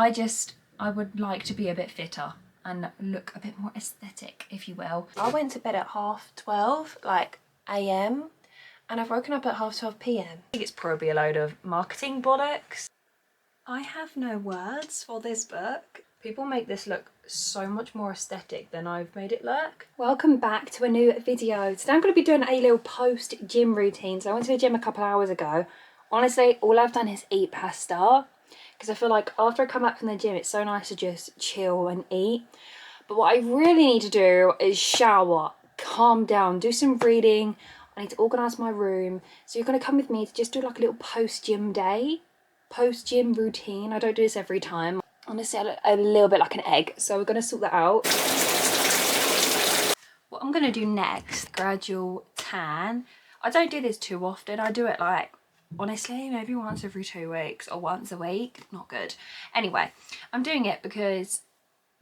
I would like to be a bit fitter and look a bit more aesthetic, if you will. I went to bed at 12:30, like AM, and I've woken up at 12:30 PM. I think it's probably a load of marketing bollocks. I have no words for this book. People make this look so much more aesthetic than I've made it look. Welcome back to a new video. Today I'm going to be doing a little post-gym routine. So I went to the gym a couple of hours ago. Honestly, all I've done is eat pasta because I feel like after I come back from the gym, it's so nice to just chill and eat. But what I really need to do is shower, calm down, do some reading. I need to organise my room. So you're going to come with me to just do like a little post-gym day. Post-gym routine. I don't do this every time. Honestly, I look a little bit like an egg, so we're going to sort that out. What I'm going to do next, gradual tan. I don't do this too often. I do it like, honestly, maybe once every 2 weeks or once a week. Not good. Anyway, I'm doing it because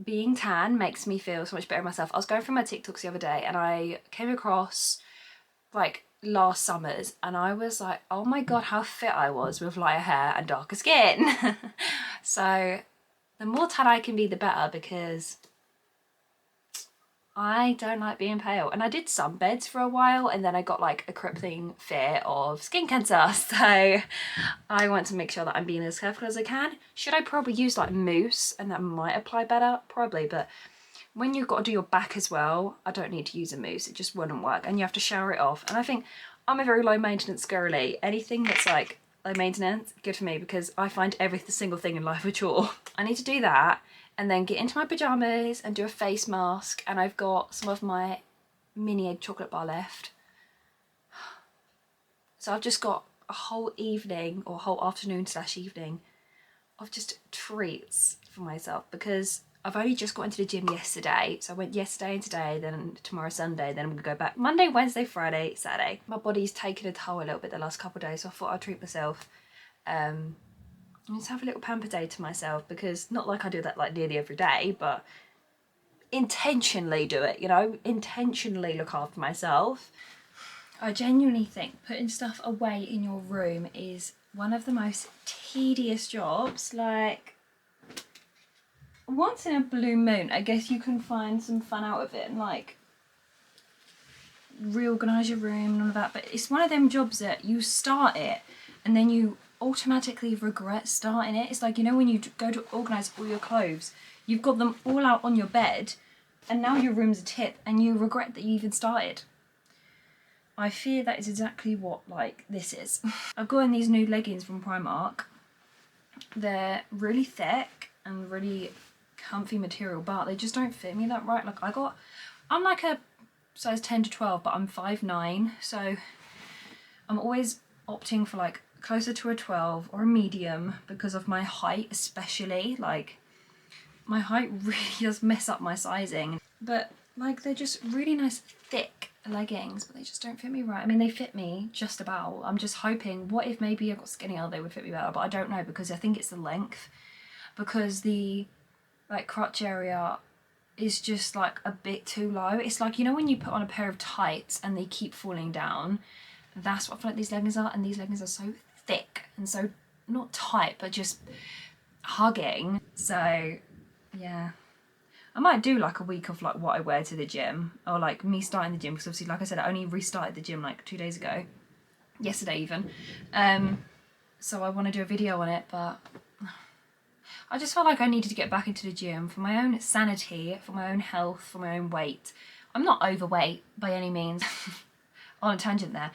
being tan makes me feel so much better myself. I was going through my TikToks the other day and I came across like last summer's and I was like, oh my god, how fit I was with lighter hair and darker skin. So the more tan I can be, the better, because I don't like being pale. And I did sunbeds for a while and then I got like a crippling fear of skin cancer. So I want to make sure that I'm being as careful as I can. Should I probably use like mousse and that might apply better? Probably, but when you've got to do your back as well, I don't need to use a mousse. It just wouldn't work and you have to shower it off. And I think I'm a very low maintenance girly. Anything that's like low maintenance, good for me, because I find every single thing in life a chore. I need to do that and then get into my pajamas and do a face mask. And I've got some of my mini egg chocolate bar left. So I've just got a whole evening or whole afternoon / evening of just treats for myself, because I've only just got into the gym yesterday. So I went yesterday and today, then tomorrow Sunday, then I'm gonna go back Monday, Wednesday, Friday, Saturday. My body's taken a toll a little bit the last couple of days, so I thought I'd treat myself. And just have a little pamper day to myself, because not like I do that like nearly every day, but intentionally do it, you know, intentionally look after myself. I genuinely think putting stuff away in your room is one of the most tedious jobs. Like, once in a blue moon, I guess you can find some fun out of it and like reorganise your room and all of that, but it's one of them jobs that you start it and then you automatically regret starting it. It's like, you know, when you go to organise all your clothes, you've got them all out on your bed and now your room's a tip and you regret that you even started. I fear that is exactly what like this is. I've got in these new leggings from Primark. They're really thick and really comfy material, but they just don't fit me that right. Like I'm like a size 10 to 12, but I'm 5'9", so I'm always opting for like closer to a 12 or a medium because of my height, especially. Like, my height really does mess up my sizing, but like they're just really nice thick leggings, but they just don't fit me right. I mean, they fit me just about. I'm just hoping, what if maybe I got skinnier, they would fit me better, but I don't know, because I think it's the length, because the like crotch area is just like a bit too low. It's like, you know, when you put on a pair of tights and they keep falling down, that's what I feel like these leggings are. And these leggings are so thick and so not tight, but just hugging. So yeah, I might do like a week of like what I wear to the gym, or like me starting the gym, because obviously, like I said, I only restarted the gym like 2 days ago, yesterday even. So I want to do a video on it, but I just felt like I needed to get back into the gym for my own sanity, for my own health, for my own weight. I'm not overweight by any means. On a tangent there.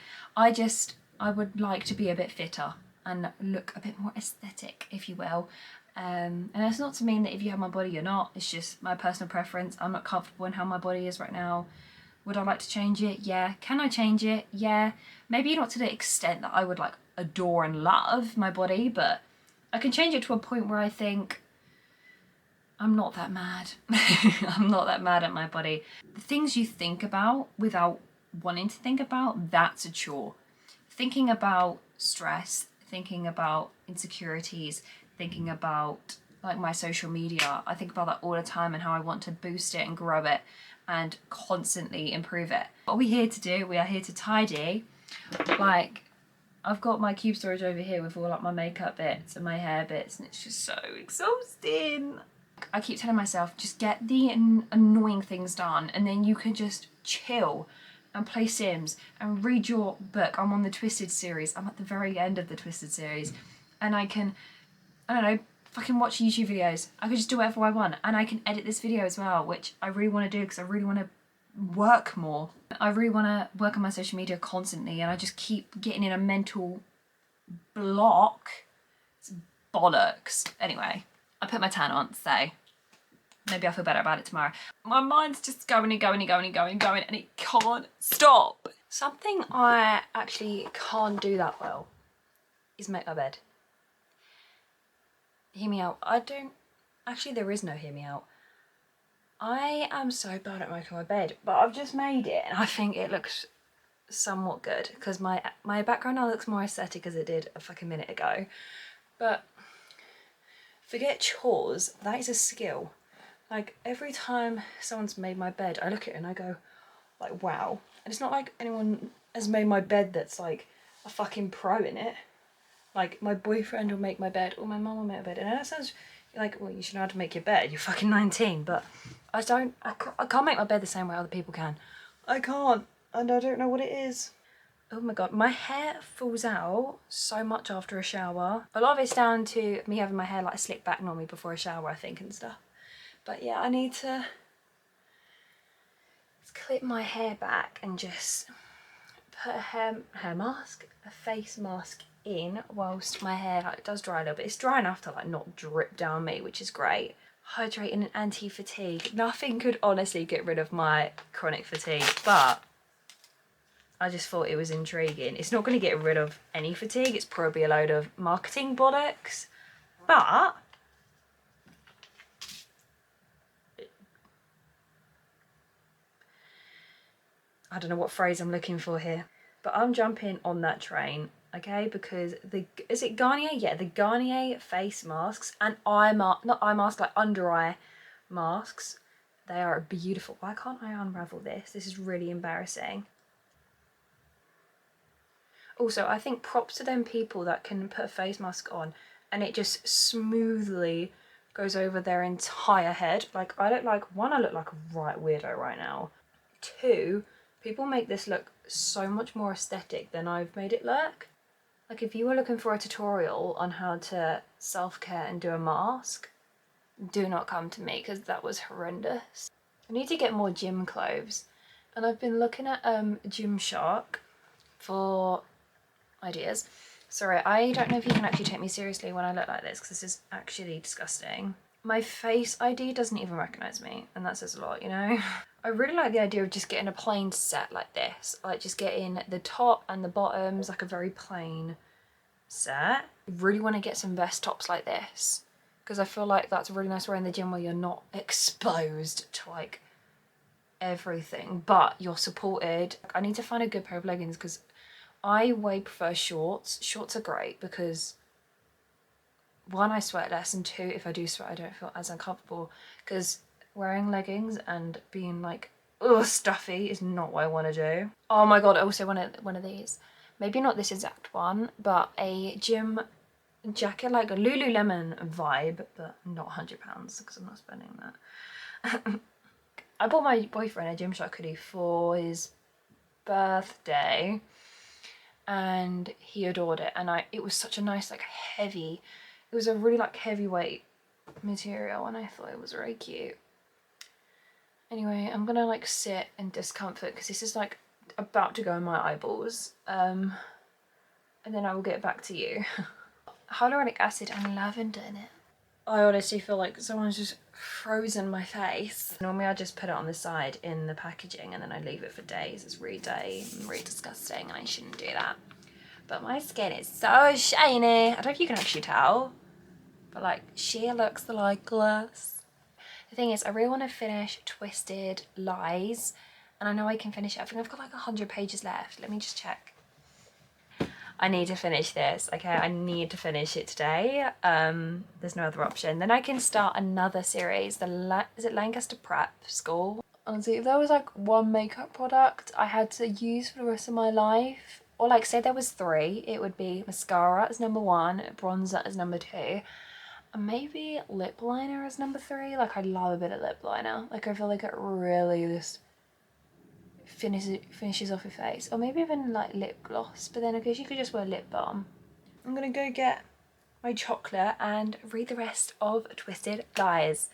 I would like to be a bit fitter and look a bit more aesthetic, if you will. And that's not to mean that if you have my body you're not. It's just my personal preference. I'm not comfortable in how my body is right now. Would I like to change it? Yeah. Can I change it? Yeah. Maybe not to the extent that I would like adore and love my body, but I can change it to a point where I think I'm not that mad. I'm not that mad at my body. The things you think about without wanting to think about, that's a chore. Thinking about stress, thinking about insecurities, thinking about like my social media, I think about that all the time and how I want to boost it and grow it and constantly improve it. What are we here to do? We are here to tidy. Like, I've got my cube storage over here with all like my makeup bits and my hair bits, and it's just so exhausting. I keep telling myself, just get the annoying things done and then you can just chill and play Sims and read your book. I'm on the Twisted series. I'm at the very end of the Twisted series, and I can, I don't know, fucking watch YouTube videos. I could just do whatever I want, and I can edit this video as well, which I really want to do because I really want to work more. I really want to work on my social media constantly, and I just keep getting in a mental block. It's bollocks. Anyway, I put my tan on, so maybe I'll feel better about it tomorrow. My mind's just going and going and going and going and going, and it can't stop. Something I actually can't do that well is make my bed. Hear me out. Actually there is no hear me out. I am so bad at making my bed, but I've just made it and I think it looks somewhat good because my background now looks more aesthetic as it did a fucking minute ago. But forget chores, that is a skill. Like every time someone's made my bed, I look at it and I go like, wow. And it's not like anyone has made my bed that's like a fucking pro in it. Like my boyfriend will make my bed or my mum will make my bed. And that sounds like, well, you should know how to make your bed. You're fucking 19, but I can't make my bed the same way other people can. I can't, and I don't know what it is. Oh my god, my hair falls out so much after a shower. A lot of it's down to me having my hair like slicked back normally before a shower, I think, and stuff. But yeah, I need to clip my hair back and just put a hair mask, a face mask in whilst my hair like does dry a little bit. It's dry enough to like not drip down me, which is great. Hydrating and anti-fatigue. Nothing could honestly get rid of my chronic fatigue, but I just thought it was intriguing. It's not going to get rid of any fatigue. It's probably a load of marketing bollocks, but I don't know what phrase I'm looking for here, but I'm jumping on that train, okay? Because is it Garnier? Yeah, the Garnier face masks and not eye masks, like under eye masks. They are beautiful. Why can't I unravel this? This is really embarrassing. Also, I think props to them people that can put a face mask on and it just smoothly goes over their entire head. Like I look like a right weirdo right now. 2, people make this look so much more aesthetic than I've made it look. Like if you were looking for a tutorial on how to self-care and do a mask, do not come to me because that was horrendous. I need to get more gym clothes, and I've been looking at Gymshark for ideas. Sorry, I don't know if you can actually take me seriously when I look like this because this is actually disgusting. My face ID doesn't even recognise me, and that says a lot, you know? I really like the idea of just getting a plain set like this, like just getting the top and the bottoms like a very plain set. I really want to get some vest tops like this because I feel like that's really nice wearing in the gym where you're not exposed to like everything, but you're supported. I need to find a good pair of leggings because I way prefer shorts. Shorts are great because 1, I sweat less, and 2, if I do sweat I don't feel as uncomfortable because wearing leggings and being like stuffy is not what I want to do. Oh my god, I also want one of these. Maybe not this exact one, but a gym jacket, like a Lululemon vibe, but not £100 because I'm not spending that. I bought my boyfriend a Gymshark hoodie for his birthday and he adored it, and it was such a nice like heavy, it was a really like heavyweight material and I thought it was very cute. Anyway, I'm gonna like sit in discomfort because this is like about to go in my eyeballs, and then I will get back to you. Hyaluronic acid and lavender in it. I honestly feel like someone's just frozen my face. Normally I just put it on the side in the packaging and then I leave it for days. It's really dirty and really disgusting and I shouldn't do that. But my skin is so shiny. I don't know if you can actually tell, but like she looks like glass. The thing is, I really want to finish Twisted Lies, and I know I can finish it. I think I've got like 100 pages left. Let me just check. I need to finish this, okay? I need to finish it today. There's no other option. Then I can start another series. Is it Lancaster Prep School? Honestly, if there was like one makeup product I had to use for the rest of my life, or like say there was 3, it would be mascara as number 1, bronzer as number 2, and maybe lip liner as number 3. Like, I love a bit of lip liner. Like, I feel like it really just finishes off your face. Or maybe even like lip gloss, but then I guess you could just wear lip balm. I'm gonna go get my chocolate and read the rest of Twisted Lies.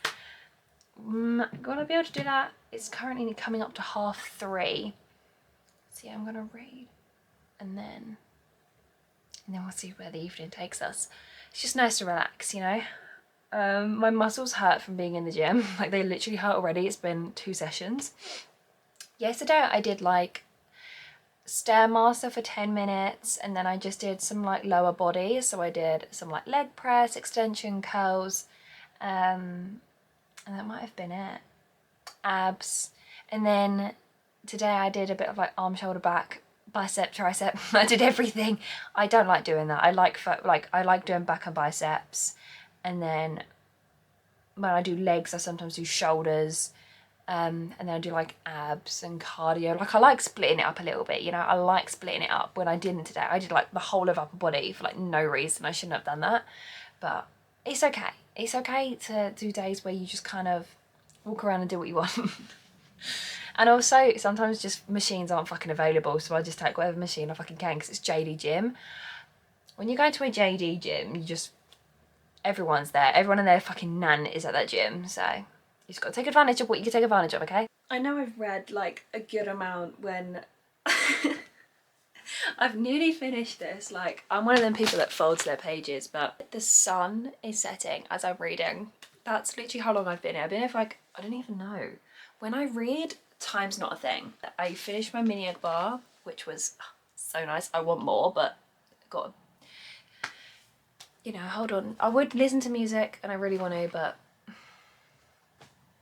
Gonna be able to do that. It's currently coming up to 2:30. So yeah, I'm gonna read and then we'll see where the evening takes us. It's just nice to relax, you know. My muscles hurt from being in the gym. Like, they literally hurt already. It's been 2 sessions. Yesterday I did like Stairmaster for 10 minutes, and then I just did some like lower body. So I did some like leg press, extension, curls, and that might have been it. Abs. And then today I did a bit of like arm, shoulder, back, bicep, tricep. I did everything. I don't like doing that. I like doing back and biceps, and then when I do legs I sometimes do shoulders, and then I do like abs and cardio. Like, I like splitting it up a little bit, you know. I like splitting it up. When I didn't today, I did like the whole of upper body for like no reason. I shouldn't have done that, but it's okay. It's okay to do days where you just kind of walk around and do what you want. And also sometimes just machines aren't fucking available, so I just take whatever machine I fucking can, because it's JD Gym. When you go to a JD gym, you just, everyone's there. Everyone and their fucking nan is at that gym, so you just gotta take advantage of what you can take advantage of, okay? I know I've read like a good amount when I've nearly finished this. Like, I'm one of them people that folds their pages, but the sun is setting as I'm reading. That's literally how long I've been here. I've been here for like, I don't even know. When I read, time's not a thing. I finished my mini egg bar, which was so nice. I want more, but got, you know, hold on. I would listen to music and I really want to, but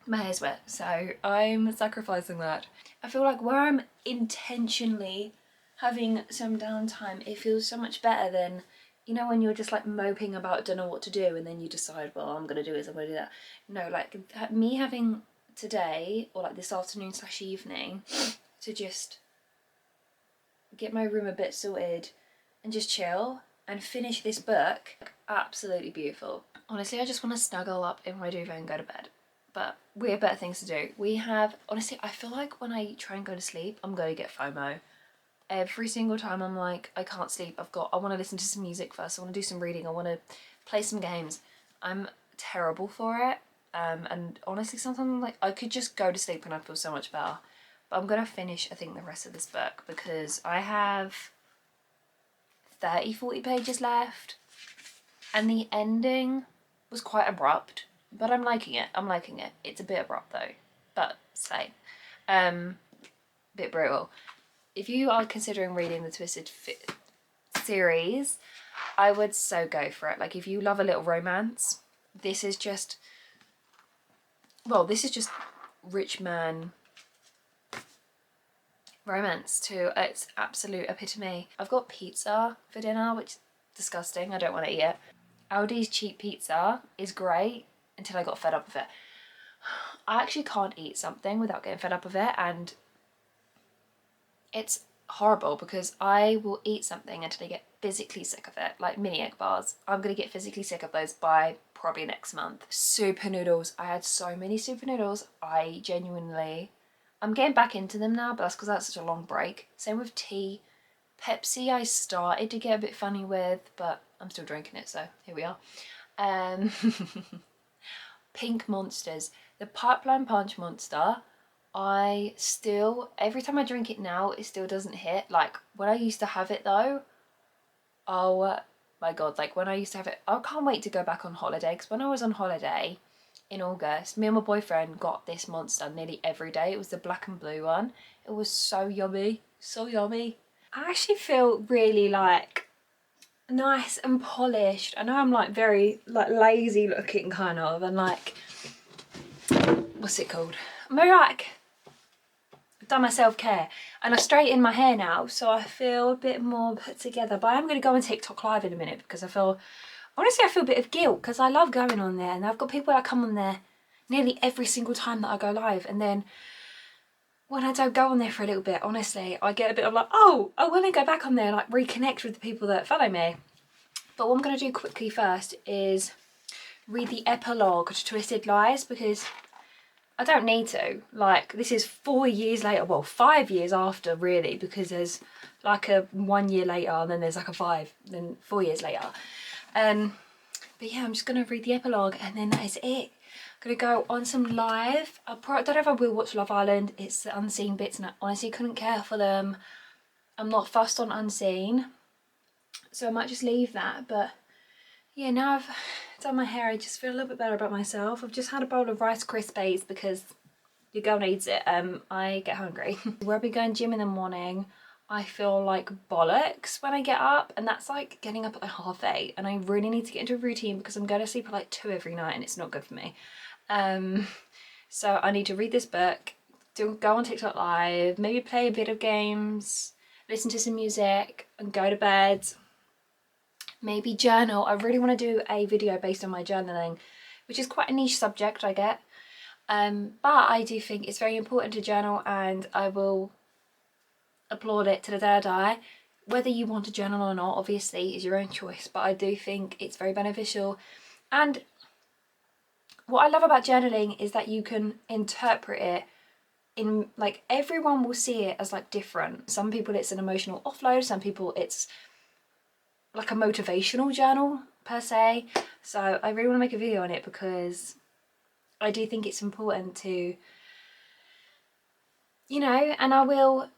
my hair's wet, so I'm sacrificing that. I feel like where I'm intentionally having some downtime, it feels so much better than, you know, when you're just like moping about don't know what to do, and then you decide, well, I'm gonna do this, I'm gonna do that. No, like me having today, or like this afternoon / evening, to just get my room a bit sorted and just chill and finish this book, absolutely beautiful. Honestly, I just want to snuggle up in my duvet and go to bed. But we have better things to do. We have, honestly, I feel like when I try and go to sleep, I'm going to get FOMO. Every single time I'm like, I can't sleep, I want to listen to some music first, I want to do some reading, I want to play some games. I'm terrible for it. And honestly, sometimes I'm like, I could just go to sleep and I'd feel so much better. But I'm going to finish, I think, the rest of this book, because I have 30-40 pages left. And the ending was quite abrupt. But I'm liking it. I'm liking it. It's a bit abrupt though, but same. Bit brutal. If you are considering reading the Twisted series, I would so go for it. Like, if you love a little romance, this is just, well, this is just rich man romance to its absolute epitome. I've got pizza for dinner, which is disgusting. I don't want to eat it. Aldi's cheap pizza is great, until I got fed up with it. I actually can't eat something without getting fed up with it, and it's horrible because I will eat something until I get physically sick of it. Like mini egg bars, I'm gonna get physically sick of those by probably next month. Super noodles, I had so many super noodles. I'm getting back into them now, but that's because that's such a long break. Same with tea. Pepsi I started to get a bit funny with, but I'm still drinking it, so here we are. Pink Monsters. The Pipeline Punch Monster, I still, every time I drink it now, it still doesn't hit. Like, when I used to have it though, oh my god, like when I used to have it, I can't wait to go back on holiday, because when I was on holiday in August, me and my boyfriend got this Monster nearly every day. It was the black and blue one. It was so yummy, so yummy. I actually feel really like nice and polished. I know I'm like very like lazy looking kind of, and like, what's it called? I'm very like, I've done my self-care and I straightened my hair now, so I feel a bit more put together. But I'm going to go on TikTok live in a minute, because I feel, honestly, I feel a bit of guilt, because I love going on there, and I've got people that come on there nearly every single time that I go live, and then when I don't go on there for a little bit, honestly, I get a bit of like, oh, I want to go back on there and like reconnect with the people that follow me. But what I'm going to do quickly first is read the epilogue to Twisted Lies, because I don't need to. Like, this is 4 years later, well, 5 years after, really, because there's like a 1 year later, and then there's like a 5, then 4 years later. But yeah, I'm just going to read the epilogue, and then that is it. I'm going to go on some live. I don't know if I will watch Love Island. It's the unseen bits, and I honestly couldn't care for them. I'm not fussed on unseen, so I might just leave that. But yeah, now I've done my hair, I just feel a little bit better about myself. I've just had a bowl of Rice Krispies because your girl needs it. I get hungry. We'll be going gym in the morning. I feel like bollocks when I get up, and that's like getting up at like 8:30, and I really need to get into a routine because I'm going to sleep at like 2 every night, and it's not good for me. So I need to read this book, go on TikTok live, maybe play a bit of games, listen to some music, and go to bed. Maybe journal. I really want to do a video based on my journaling, which is quite a niche subject, I get. But I do think it's very important to journal, and I will applaud it to the day I die. Whether you want to journal or not, obviously, is your own choice, but I do think it's very beneficial. And what I love about journaling is that you can interpret it in, like, everyone will see it as like different. Some people it's an emotional offload, some people it's like a motivational journal per se. So I really want to make a video on it because I do think it's important to, you know, and I will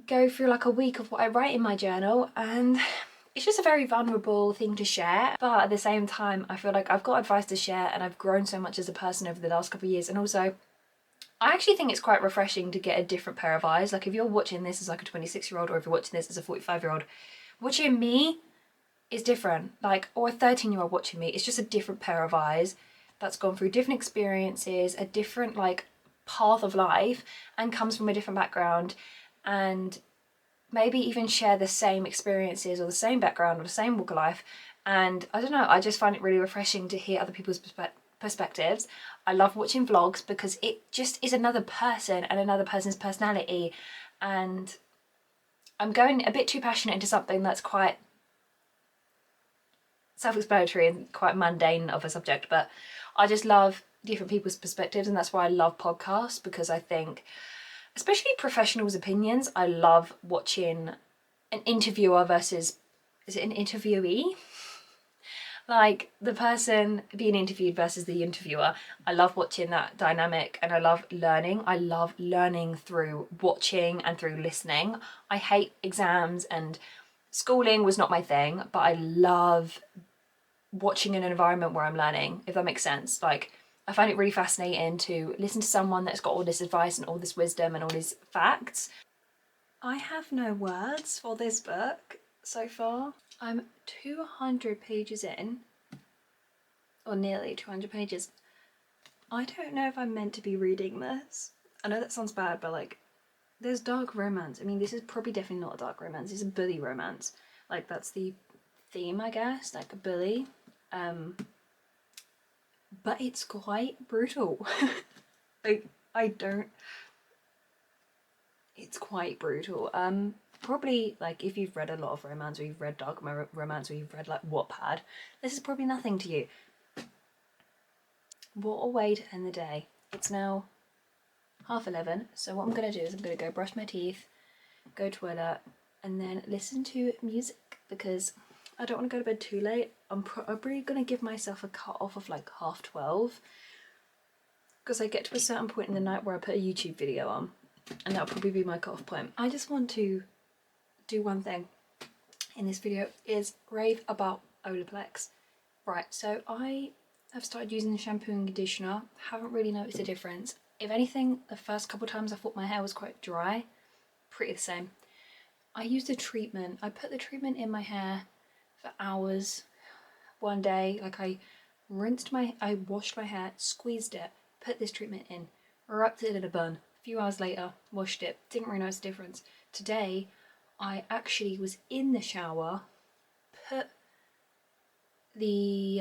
go through like a week of what I write in my journal, and it's just a very vulnerable thing to share. But at the same time, I feel like I've got advice to share, and I've grown so much as a person over the last couple of years. And also, I actually think it's quite refreshing to get a different pair of eyes. Like, if you're watching this as like a 26-year-old, or if you're watching this as a 45-year-old, watching me is different. Like, or a 13-year-old watching me, it's just a different pair of eyes that's gone through different experiences, a different like path of life, and comes from a different background, and maybe even share the same experiences or the same background or the same walk of life. And I don't know, I just find it really refreshing to hear other people's perspectives. I love watching vlogs because it just is another person and another person's personality, and I'm going a bit too passionate into something that's quite self-explanatory and quite mundane of a subject, but I just love different people's perspectives, and that's why I love podcasts, because I think, especially professionals' opinions, I love watching an interviewer versus, is it an interviewee? Like, the person being interviewed versus the interviewer. I love watching that dynamic, and I love learning. I love learning through watching and through listening. I hate exams, and schooling was not my thing, but I love watching an environment where I'm learning, if that makes sense. Like, I find it really fascinating to listen to someone that's got all this advice and all this wisdom and all these facts. I have no words for this book so far. I'm 200 pages in, or nearly 200 pages. I don't know if I'm meant to be reading this. I know that sounds bad, but like, there's dark romance. I mean, this is probably definitely not a dark romance. It's a bully romance. Like, that's the theme, I guess, like a bully. But it's quite brutal. Like, it's quite brutal. Probably, like, if you've read a lot of romance, or you've read dark romance, or you've read like Wattpad, this is probably nothing to you. What a way to end the day. It's now 11:30, so what I'm gonna do is I'm gonna go brush my teeth, go toilet, and then listen to music, because I don't want to go to bed too late. I'm probably gonna give myself a cut off of like 12:30, because I get to a certain point in the night where I put a YouTube video on, and that'll probably be my cut-off point. I just want to do one thing in this video, is rave about Olaplex. Right, so I have started using the shampoo and conditioner, haven't really noticed a difference. If anything, the first couple times I thought my hair was quite dry, pretty the same. I used a treatment. I put the treatment in my hair for hours one day. Like, I washed my hair, squeezed it, put this treatment in, wrapped it in a bun. A few hours later, washed it, didn't really notice a difference. Today, I actually was in the shower, put the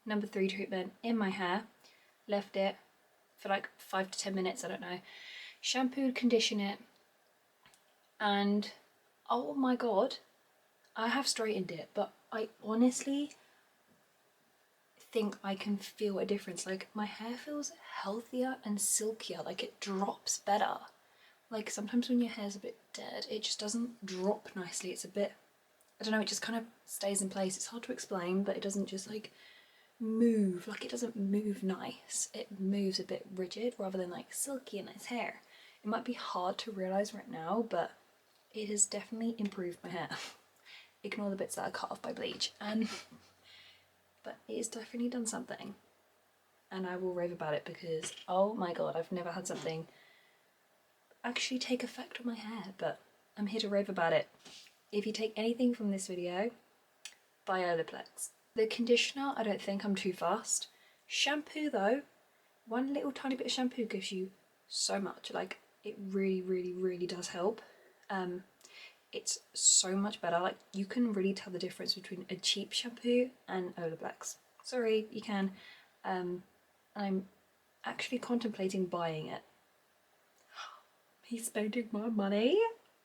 number 3 treatment in my hair, left it for like 5 to 10 minutes, I don't know, shampooed, condition it, and oh my god, I have straightened it, but I honestly think I can feel a difference. Like my hair feels healthier and silkier, like it drops better. Like sometimes when your hair's a bit dead, it just doesn't drop nicely. It's a bit, I don't know, it just kind of stays in place. It's hard to explain, but it doesn't just like move, like it doesn't move nice. It moves a bit rigid rather than like silky and nice hair. It might be hard to realise right now, but it has definitely improved my hair. Ignore the bits that are cut off by bleach. But it has definitely done something. And I will rave about it because, oh my god, I've never had something actually take effect on my hair, but I'm here to rave about it. If you take anything from this video, buy Olaplex. The conditioner, I don't think I'm too fast. Shampoo though, one little tiny bit of shampoo gives you so much. Like it really, really, really does help. It's so much better. Like you can really tell the difference between a cheap shampoo and Olaplex. Sorry, you can. I'm actually contemplating buying it. Me spending my money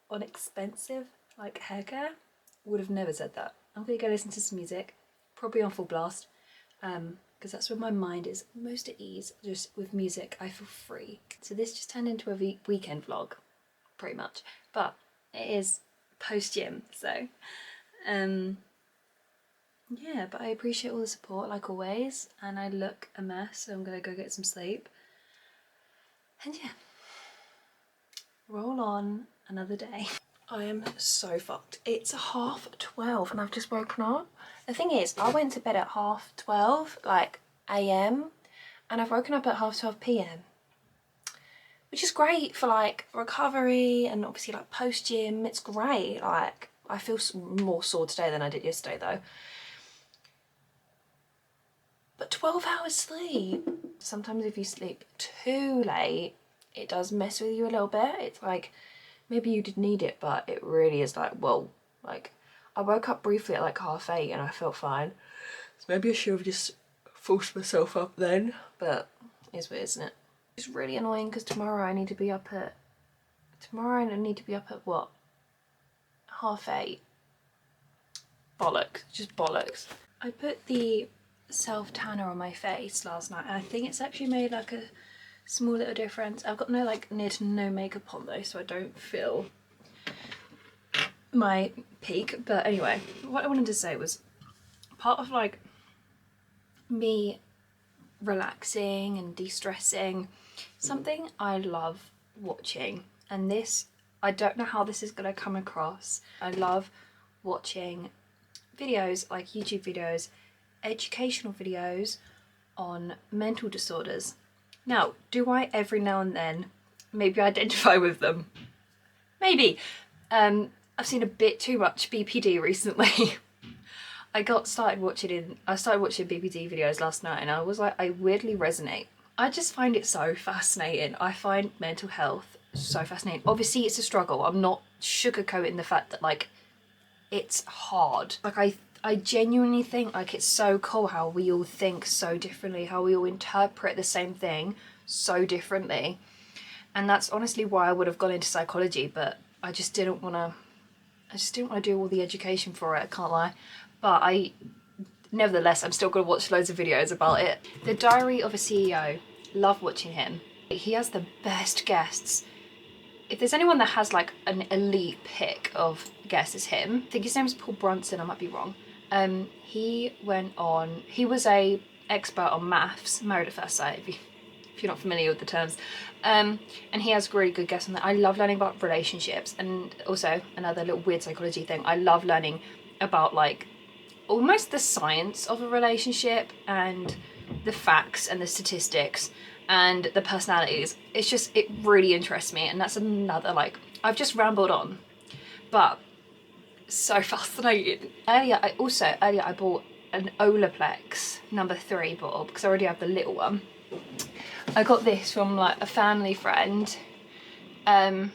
on expensive like hair care? Would have never said that. I'm gonna go listen to some music, probably on full blast, because that's where my mind is most at ease. Just with music, I feel free. So this just turned into a weekend vlog, pretty much. But it is post-gym, so yeah, but I appreciate all the support like always, and I look a mess, so I'm gonna go get some sleep. And yeah, roll on another day. I am so fucked. It's 12:30 and I've just woken up. The thing is, I went to bed at 12:30 like AM, and I've woken up at 12:30 PM, which is great for like recovery and obviously like post gym. It's great. Like I feel more sore today than I did yesterday though. But 12 hours sleep, sometimes if you sleep too late, it does mess with you a little bit. It's like, maybe you did need it, but it really is like, whoa. Like, I woke up briefly at like 8:30 and I felt fine. So maybe I should have just forced myself up then, but it's weird, isn't it? It's really annoying because tomorrow I need to be up at what? 8:30. Bollocks, just bollocks. I put the self tanner on my face last night and I think it's actually made like a small little difference. I've got near to no makeup on though, so I don't feel my peak. But anyway, what I wanted to say was part of like me relaxing and de-stressing, something I love watching, and this, I don't know how this is gonna come across. I love watching videos, like YouTube videos, educational videos on mental disorders. Now, do I every now and then maybe identify with them? Maybe. I've seen a bit too much BPD recently. I started watching BPD videos last night and I was like, I weirdly resonate. I just find it so fascinating. I find mental health so fascinating. Obviously it's a struggle. I'm not sugarcoating the fact that like it's hard. Like I genuinely think like it's so cool how we all think so differently, how we all interpret the same thing so differently. And that's honestly why I would have gone into psychology, but I just didn't want to do all the education for it, I can't lie. But nevertheless, I'm still going to watch loads of videos about it. The Diary of a CEO, love watching him. He has the best guests. If there's anyone that has like an elite pick of guests, it's him. I think his name is Paul Brunson, I might be wrong. He was a expert on maths, Married at First Sight, if you're not familiar with the terms. And he has really good guests on that. I love learning about relationships, and also another little weird psychology thing. I love learning about like almost the science of a relationship and the facts and the statistics and the personalities. It really interests me, and that's another, like, I've just rambled on, but so fascinating. Earlier I bought an Olaplex number 3 bottle because I already have the little one. I got this from like a family friend, and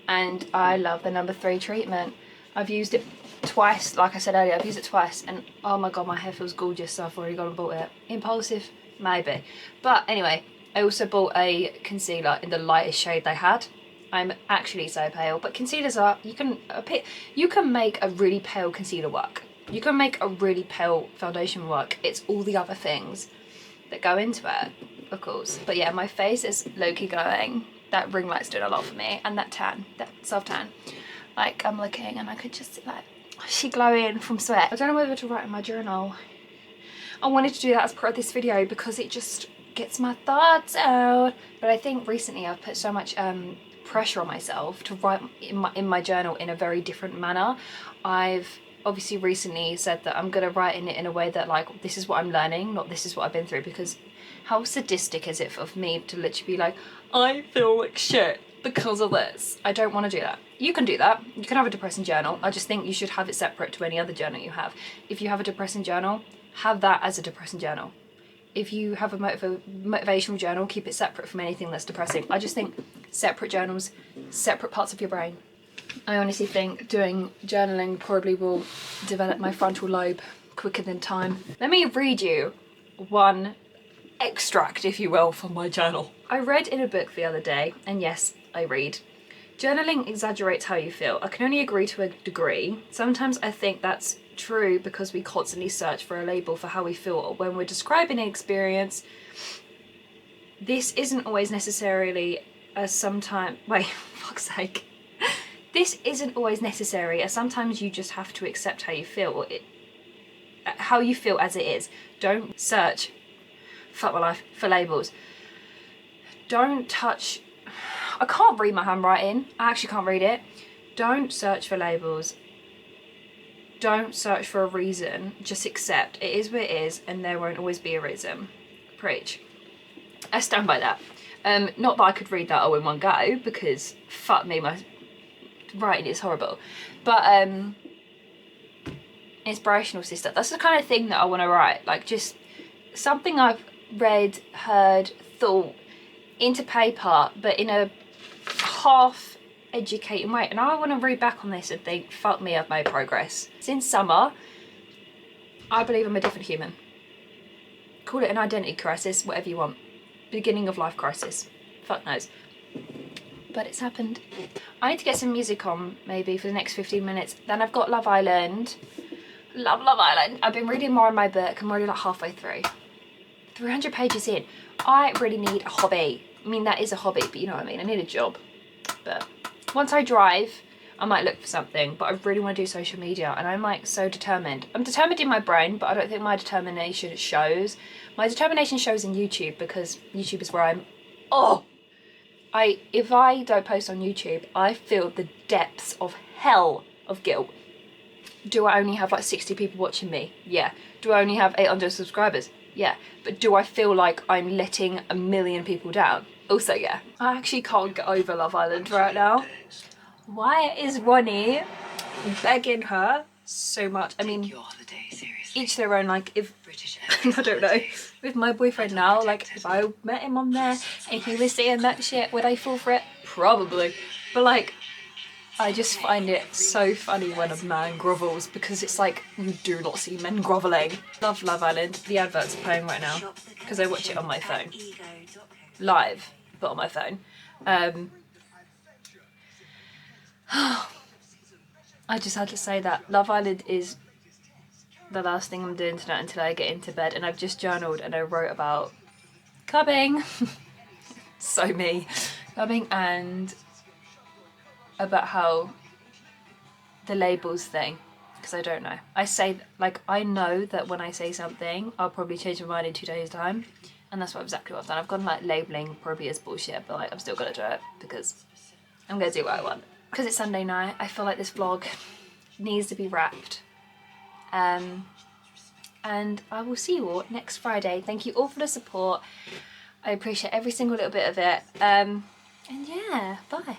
I love the number 3 treatment. I've used it twice, like I said earlier, I've used it twice, and oh my god, my hair feels gorgeous, so I've already gone and bought it. Impulsive? Maybe. But anyway, I also bought a concealer in the lightest shade they had. I'm actually so pale, but concealers are, you can make a really pale concealer work. You can make a really pale foundation work. It's all the other things that go into it, of course. But yeah, my face is low-key glowing. That ring light's doing a lot for me, and that tan, that self-tan. Like, I'm looking and I could just see like, she glowing from sweat. I don't know whether to write in my journal. I wanted to do that as part of this video because it just gets my thoughts out. But I think recently I've put so much pressure on myself to write in my journal in a very different manner. I've obviously recently said that I'm gonna write in it in a way that like, this is what I'm learning, not this is what I've been through, because how sadistic is it of me to literally be like, I feel like shit because of this. I don't want to do that. You can do that. You can have a depressing journal. I just think you should have it separate to any other journal you have. If you have a depressing journal, have that as a depressing journal. If you have a motivational journal, keep it separate from anything that's depressing. I just think separate journals, separate parts of your brain. I honestly think doing journaling probably will develop my frontal lobe quicker than time. Let me read you one extract, if you will, from my journal. I read in a book the other day, and yes, I read. Journaling exaggerates how you feel. I can only agree to a degree. Sometimes I think that's true because we constantly search for a label for how we feel when we're describing an experience. This isn't always necessarily as sometimes, wait, fuck's sake. This isn't always necessary, as sometimes you just have to accept how you feel. How you feel as it is. Don't search, fuck my life, for labels. Don't touch, I can't read my handwriting. I actually can't read it. Don't search for labels. Don't search for a reason. Just accept. It is what it is, and there won't always be a reason. Preach. I stand by that. Not that I could read that all in one go, because fuck me, my writing is horrible. But inspirational sister, that's the kind of thing that I want to write. Like, just something I've read, heard, thought into paper, but in a half educated way. And I want to read back on this and think, fuck me, I've made progress. Since summer, I believe I'm a different human. Call it an identity crisis, whatever you want. Beginning of life crisis. Fuck knows. But it's happened. I need to get some music on, maybe, for the next 15 minutes. Then I've got Love Island. Love Island. I've been reading more in my book. I'm already like halfway through. 300 pages in. I really need a hobby. I mean, that is a hobby, but you know what I mean. I need a job. But once I drive, I might look for something. But I really want to do social media, and I'm like so determined. I'm determined in my brain, but I don't think my determination shows. My determination shows in YouTube, because YouTube is where I'm... Oh! If I don't post on YouTube, I feel the depths of hell of guilt. Do I only have like 60 people watching me? Yeah. Do I only have 800 subscribers? Yeah. But do I feel like I'm letting 1 million people down? Also, yeah. I actually can't get over Love Island right now. Why is Ronnie begging her so much? I mean, each their own. Like, if I don't know, with my boyfriend now, like, if I met him on there and he was saying that shit, would I fall for it? Probably. But like, I just find it so funny when a man grovels, because it's like, you do not see men groveling. Love Love Island. The adverts are playing right now because I watch it on my phone. Live, but on my phone. I just had to say that. Love Island is the last thing I'm doing tonight until I get into bed, and I've just journaled and I wrote about clubbing. So me. Clubbing, and about how the labels thing, because I don't know. I say, like, I know that when I say something, I'll probably change my mind in 2 days' time, and that's exactly what I've done. I've gone like labelling probably as bullshit, but like, I'm still gonna do it because I'm gonna do what I want. Because it's Sunday night, I feel like this vlog needs to be wrapped. And I will see you all next Friday. Thank you all for the support. I appreciate every single little bit of it. And yeah, bye.